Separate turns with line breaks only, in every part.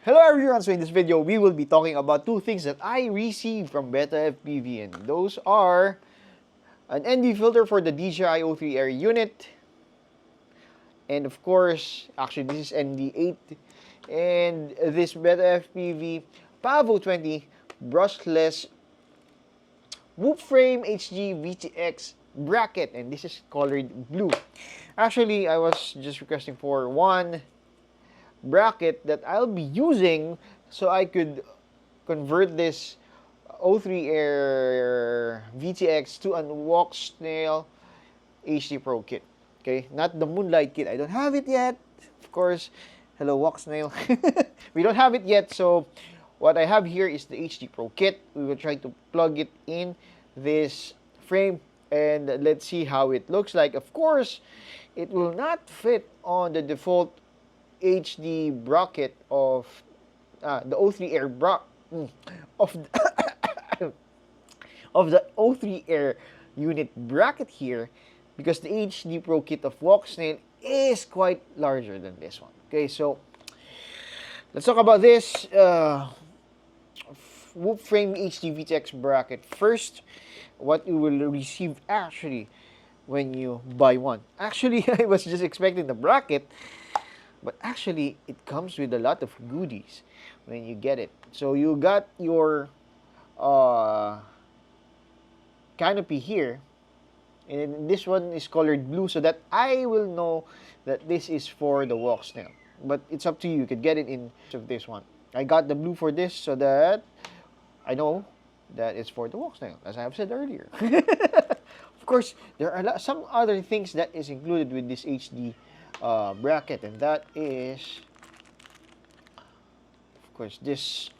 Hello everyone, so in this video, we will be talking about two things that I received from BetaFPV, and those are an ND filter for the DJI O3 Air unit, and of course, actually this is ND8, and this BetaFPV Pavo20 brushless wood frame HG VTX bracket, and this is colored blue. Actually, I was just requesting for one bracket that I'll be using so I could convert this O3 Air VTX to a Walksnail HD Pro kit. Okay, not the Moonlight kit. I don't have it yet. Of course, hello Walksnail. We don't have it yet, so what I have here is the HD Pro kit. We will try to plug it in this frame and let's see how it looks like. Of course, it will not fit on the default HD bracket of the O3 Air of the, of the O3 Air unit bracket here, because the HD Pro kit of Walksnail is quite larger than this one. Okay, so let's talk about this wood frame HD VTX bracket first. What you will receive actually when you buy one. Actually, I was just expecting the bracket, but actually, it comes with a lot of goodies when you get it. So you got your canopy here, and this one is colored blue so that I will know that this is for the Walksnail. But it's up to you. You could get it in of this one. I got the blue for this so that I know that it's for the Walksnail, as I have said earlier. Of course, there are some other things that is included with this HD bracket, and that is, of course, this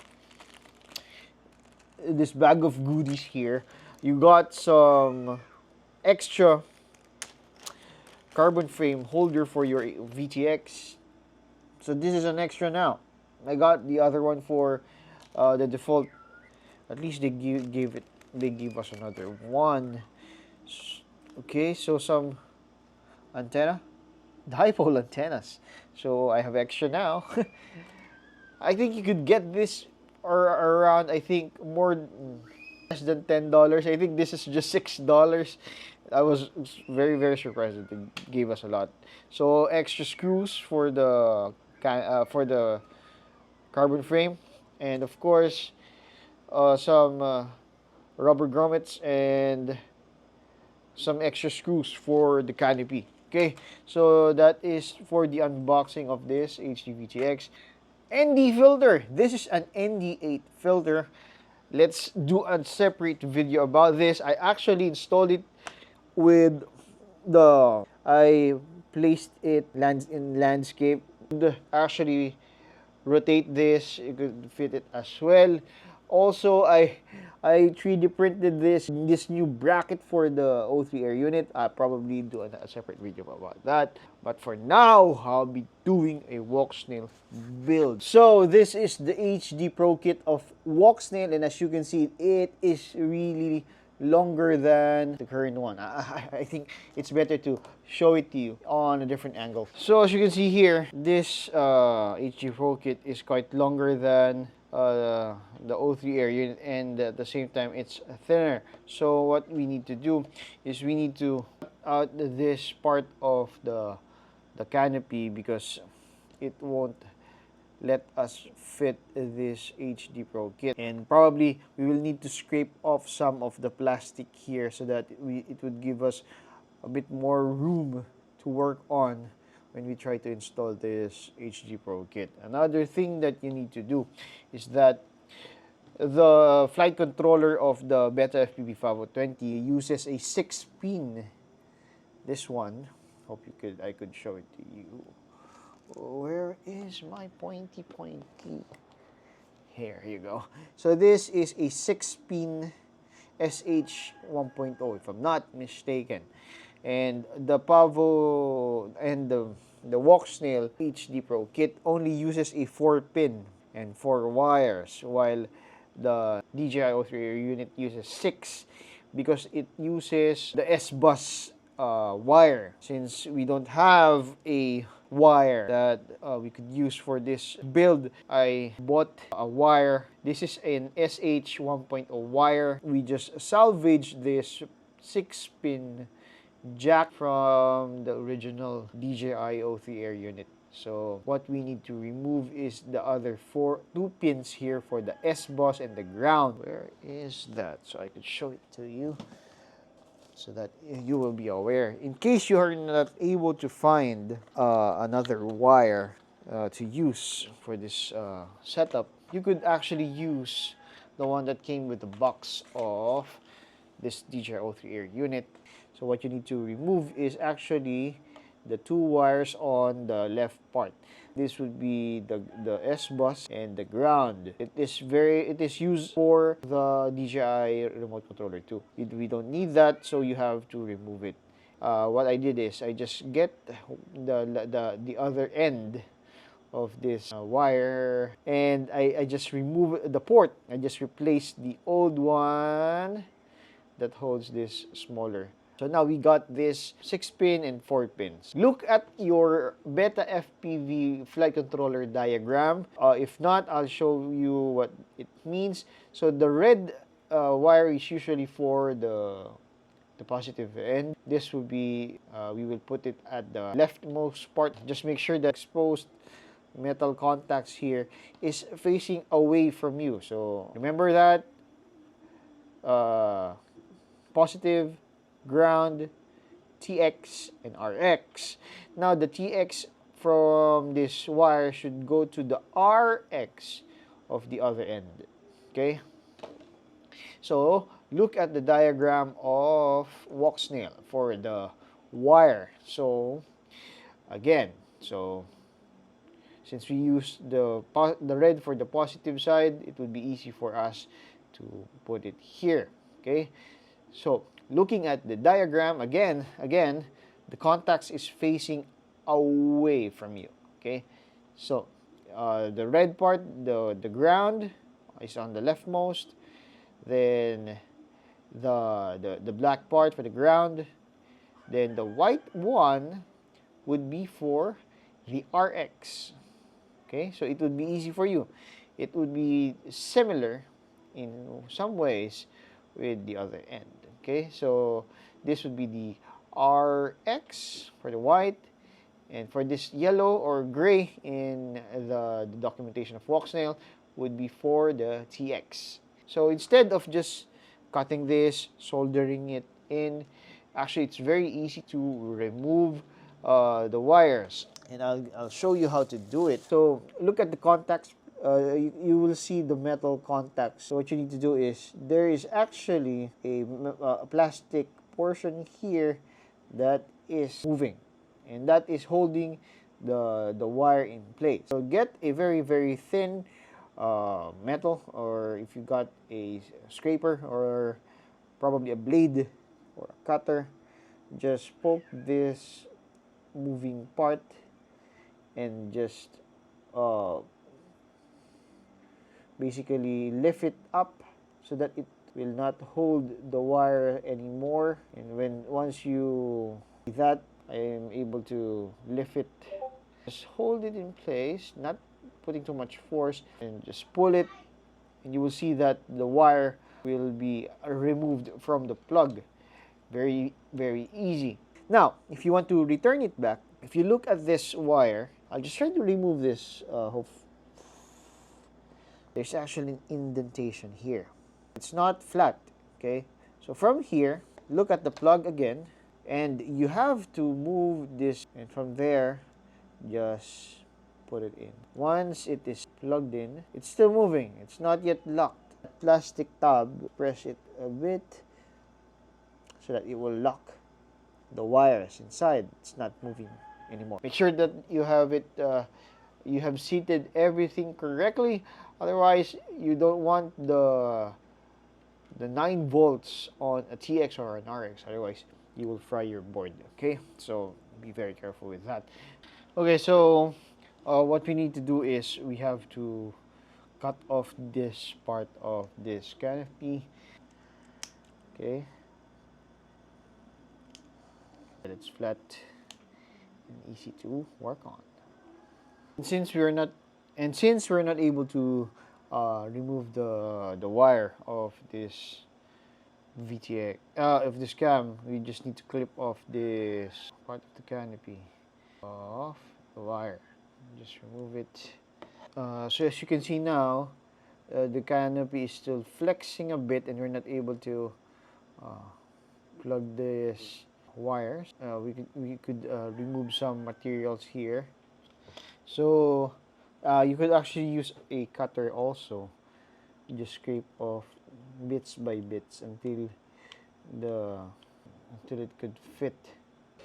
bag of goodies here. You got some extra carbon frame holder for your VTX, so this is an extra now. I got the other one for the default. At least they gave us another one. Okay, so some antenna, dipole antennas. So I have extra now. I think you could get this or around, I think, less than $10. I think this is just $6. I was very surprised that they gave us a lot. So extra screws for the carbon frame, and of course some rubber grommets and some extra screws for the canopy. Okay, so that is for the unboxing of this HD VTX. ND filter. This is an ND8 filter. Let's do a separate video about this. I actually installed it with I placed it in landscape. Actually rotate this, you could fit it as well. Also, I 3D printed this new bracket for the O3 Air unit. I'll probably do a separate video about that. But for now, I'll be doing a Walksnail build. So this is the HD Pro kit of Walksnail, and as you can see, it is really longer than the current one. I think it's better to show it to you on a different angle. So as you can see here, this HD Pro kit is quite longer than the O3 Air unit, and at the same time it's thinner. So what we need to do is we need to cut out this part of the canopy, because it won't let us fit this HD Pro kit, and probably we will need to scrape off some of the plastic here so that it would give us a bit more room to work on when we try to install this HD Pro kit. Another thing that you need to do is that the flight controller of the BetaFPV Pavo20 uses a 6-pin. This one, I could show it to you. Where is my pointy? Here you go. So this is a 6-pin SH 1.0, if I'm not mistaken. And the Pavo and the Walksnail HD Pro kit only uses a 4-pin and 4 wires, while the DJI O3 Air unit uses 6, because it uses the S-bus wire. Since we don't have a wire that we could use for this build, I bought a wire. This is an SH 1.0 wire. We just salvaged this 6-pin jack from the original DJI O3 Air unit. So what we need to remove is the other two pins here for the S-bus and the ground. Where is that? So I could show it to you so that you will be aware. In case you are not able to find another wire to use for this setup, you could actually use the one that came with the box of this DJI O3 Air unit. So what you need to remove is actually the two wires on the left part. This would be the S-bus and the ground. It is used for the DJI remote controller too. We don't need that, so you have to remove it. What I did is I just get the other end of this wire, and I just remove the port. I just replace the old one that holds this smaller. So now we got this 6-pin and 4 pins. Look at your BetaFPV flight controller diagram. If not, I'll show you what it means. So the red wire is usually for the positive end. This will be, we will put it at the leftmost part. Just make sure the exposed metal contacts here is facing away from you. So remember that. Positive, ground, TX, and RX. Now the TX from this wire should go to the RX of the other end. Okay? So look at the diagram of Walksnail for the wire. So again, since we use the red for the positive side, it would be easy for us to put it here. Okay? So looking at the diagram, again, the contacts is facing away from you. Okay, so the red part, the ground is on the leftmost. Then the black part for the ground. Then the white one would be for the RX. Okay, so it would be easy for you. It would be similar in some ways with the other end. Okay, so this would be the RX for the white, and for this yellow or gray in the documentation of Walksnail would be for the TX. So instead of just cutting this, soldering it in, actually it's very easy to remove the wires, and I'll show you how to do it. So look at the contacts. You will see the metal contacts. So what you need to do is, there is actually a plastic portion here that is moving, and that is holding the wire in place. So get a very, very thin metal, or if you got a scraper or probably a blade or a cutter, just poke this moving part and just basically lift it up so that it will not hold the wire anymore. And once you do that, I am able to lift it. Just hold it in place, not putting too much force, and just pull it, and you will see that the wire will be removed from the plug. Very, very easy. Now, if you want to return it back, if you look at this wire, I'll just try to remove this. There's actually an indentation here. It's not flat, okay? So from here, look at the plug again, and you have to move this, and from there, just put it in. Once it is plugged in, it's still moving. It's not yet locked. Plastic tab, press it a bit so that it will lock the wires inside. It's not moving anymore. Make sure that you have it, you have seated everything correctly. Otherwise, you don't want the 9 volts on a TX or an RX. Otherwise, you will fry your board. Okay, so be very careful with that. Okay, so what we need to do is we have to cut off this part of this canopy. Okay. It's flat and easy to work on. And since we're not able to remove the wire of this VTX of this cam, we just need to clip off this part of the canopy off the wire. Just remove it. So as you can see now, the canopy is still flexing a bit, and we're not able to uh, plug this wires. We could remove some materials here. So you could actually use a cutter also. You just scrape off bits by bits the until it could fit.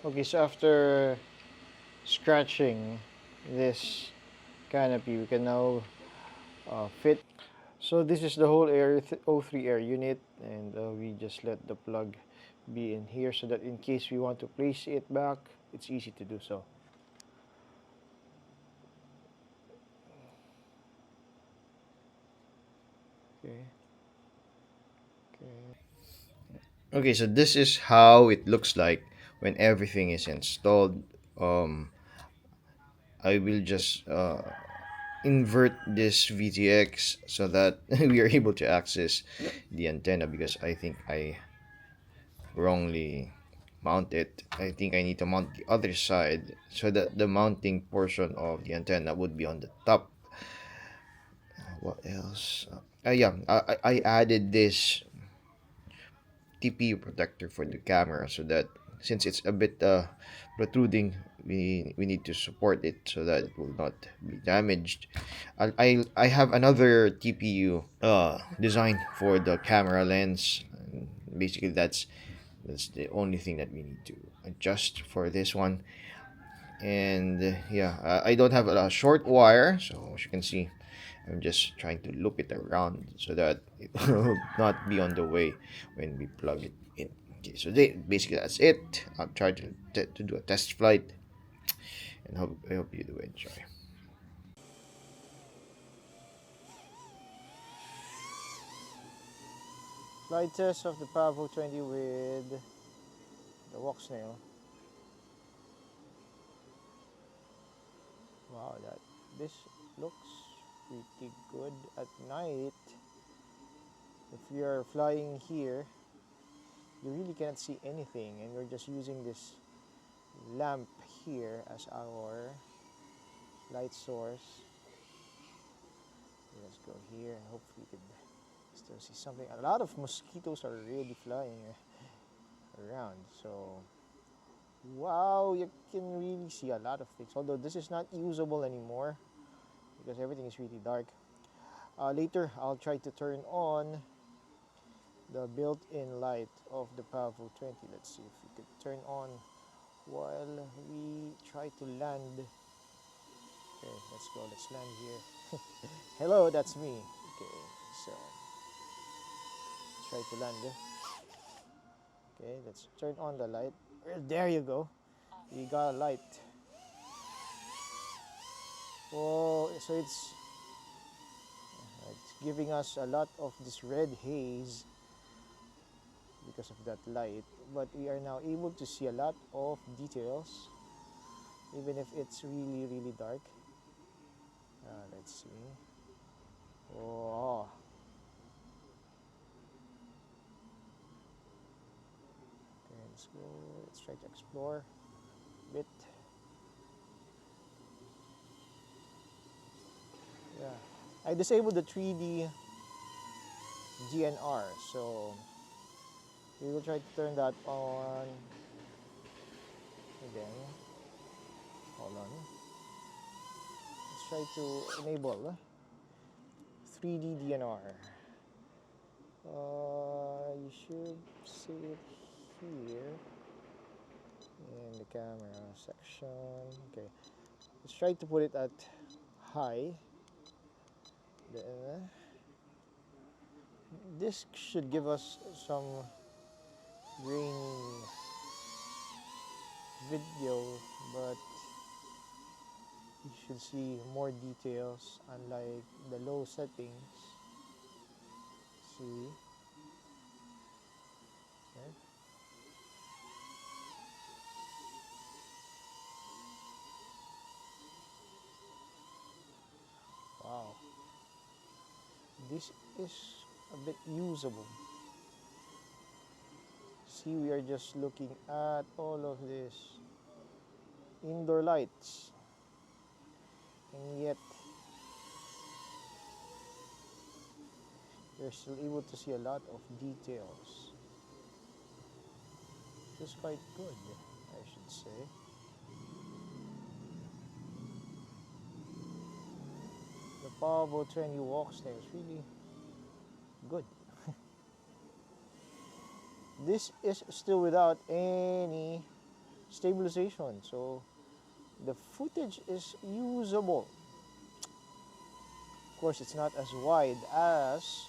Okay, so after scratching this canopy, we can now fit. So this is the whole O3 air unit, and we just let the plug be in here so that in case we want to place it back, it's easy to do so. Okay. Okay. Okay, so this is how it looks like when everything is installed. I will just invert this VTX so that we are able to access the antenna, because I think I wrongly mount it. I think I need to mount the other side so that the mounting portion of the antenna would be on the top. What else? Yeah, I added this TPU protector for the camera so that since it's a bit protruding, we need to support it so that it will not be damaged. I have another TPU design for the camera lens. And basically, that's the only thing that we need to adjust for this one. And yeah, I don't have a short wire, so as you can see, I'm just trying to loop it around so that it will not be on the way when we plug it in. Okay, so basically that's it. I'll try to do a test flight, and I hope you do enjoy. Flight test of the Pavo20 with the Walksnail. Wow, this looks pretty good at night. If we are flying here, you really cannot see anything, and we're just using this lamp here as our light source. Let's go here and hopefully we could still see something. A lot of mosquitoes are really flying around, so wow, you can really see a lot of things, although this is not usable anymore because everything is really dark. Later I'll try to turn on the built-in light of the Pavo20. Let's see if we could turn on while we try to land. Okay, let's go. Let's land here. Hello, that's me. Okay, so let's try to land. Okay, let's turn on the light. There you go. We got a light. Oh, so it's giving us a lot of this red haze because of that light, but we are now able to see a lot of details even if it's really dark. Let's see. Oh, okay, let's go. Let's try to explore a bit. Yeah, I disabled the 3D GNR, so we will try to turn that on again. Hold on. Let's try to enable 3D DNR. You should see it here in the camera section. Okay, let's try to put it at high. This should give us some grainy video, but you should see more details unlike the low settings. See? Okay. this is a bit usable. See, we are just looking at all of this indoor lights, and yet you're still able to see a lot of details. Which is quite good, I should say. The Pavo20 Walksnail is really good. This is still without any stabilization, so the footage is usable. Of course, it's not as wide as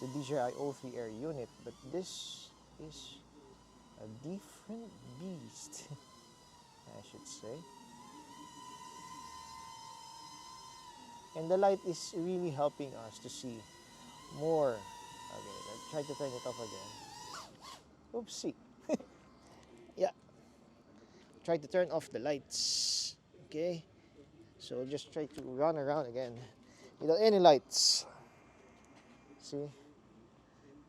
the DJI O3 Air unit, but this is a different beast, I should say. And the light is really helping us to see more. Okay, let's try to turn it off again. Oopsie. Yeah, try to turn off the lights. Okay, so just try to run around again without any lights. See?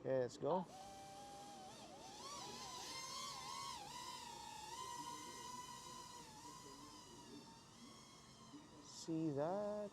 Okay, let's go. See that?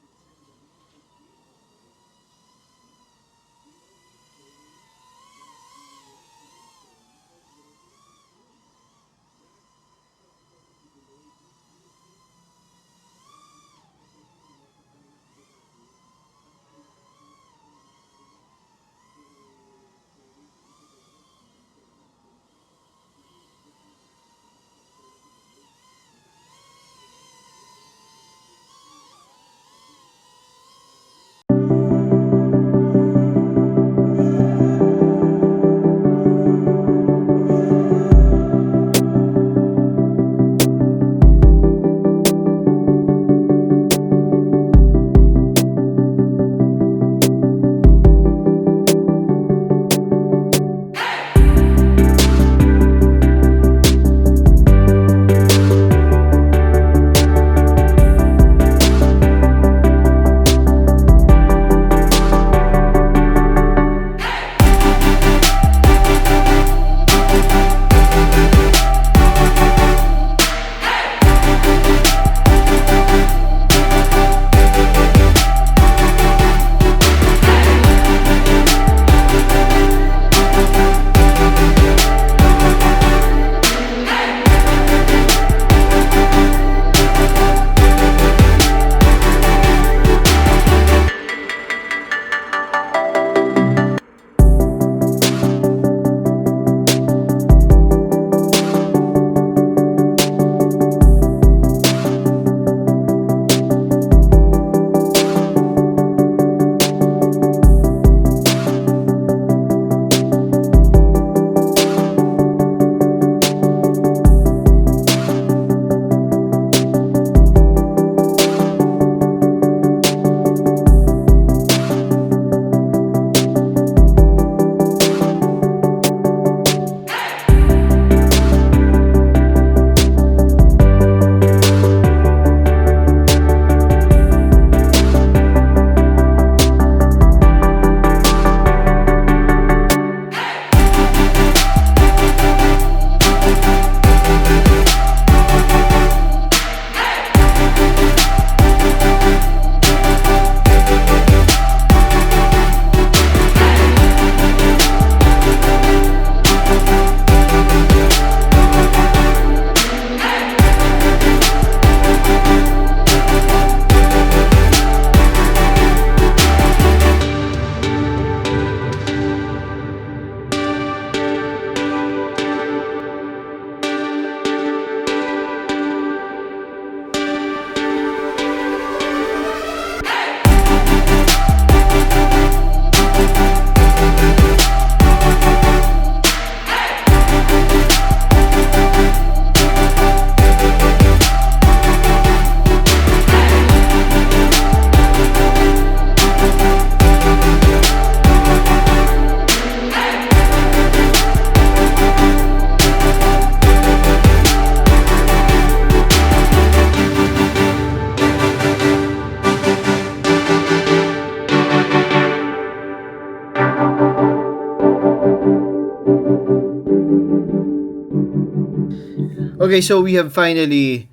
Okay, so we have finally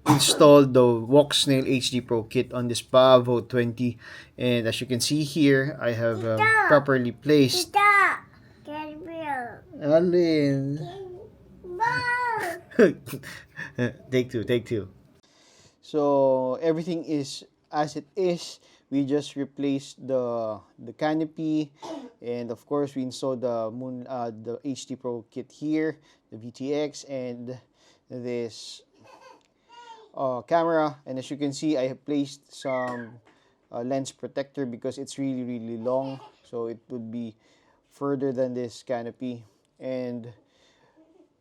installed the Walksnail HD Pro kit on this Pavo20, and as you can see here, I have properly placed. Alin. Take two, take two. So everything is as it is. We just replaced the canopy, and of course we installed the HD Pro kit here, the VTX, and this camera. And as you can see, I have placed some lens protector because it's really long, so it would be further than this canopy. And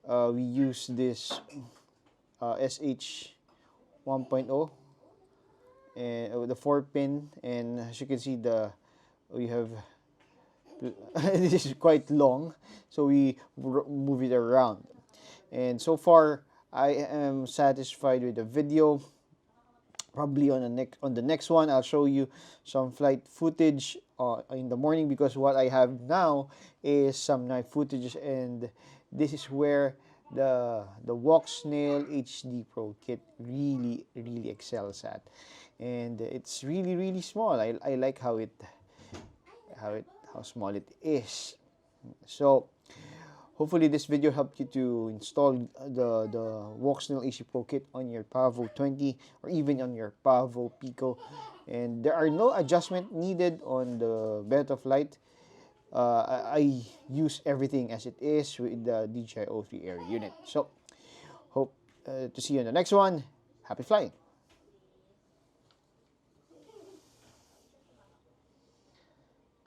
we use this SH 1.0 and the 4-pin, and as you can see, we have this is quite long, so we move it around. And so far I am satisfied with the video. Probably on the next one I'll show you some flight footage in the morning, because what I have now is some night footage, and this is where the Walksnail HD Pro kit really excels at. And it's really small. I like how small it is. So hopefully this video helped you to install the Walksnail HD Pro kit on your Pavo20 or even on your Pavo Pico. And there are no adjustment needed on the Betaflight. I use everything as it is with the DJI O3 Air unit. So hope to see you in the next one. Happy flying!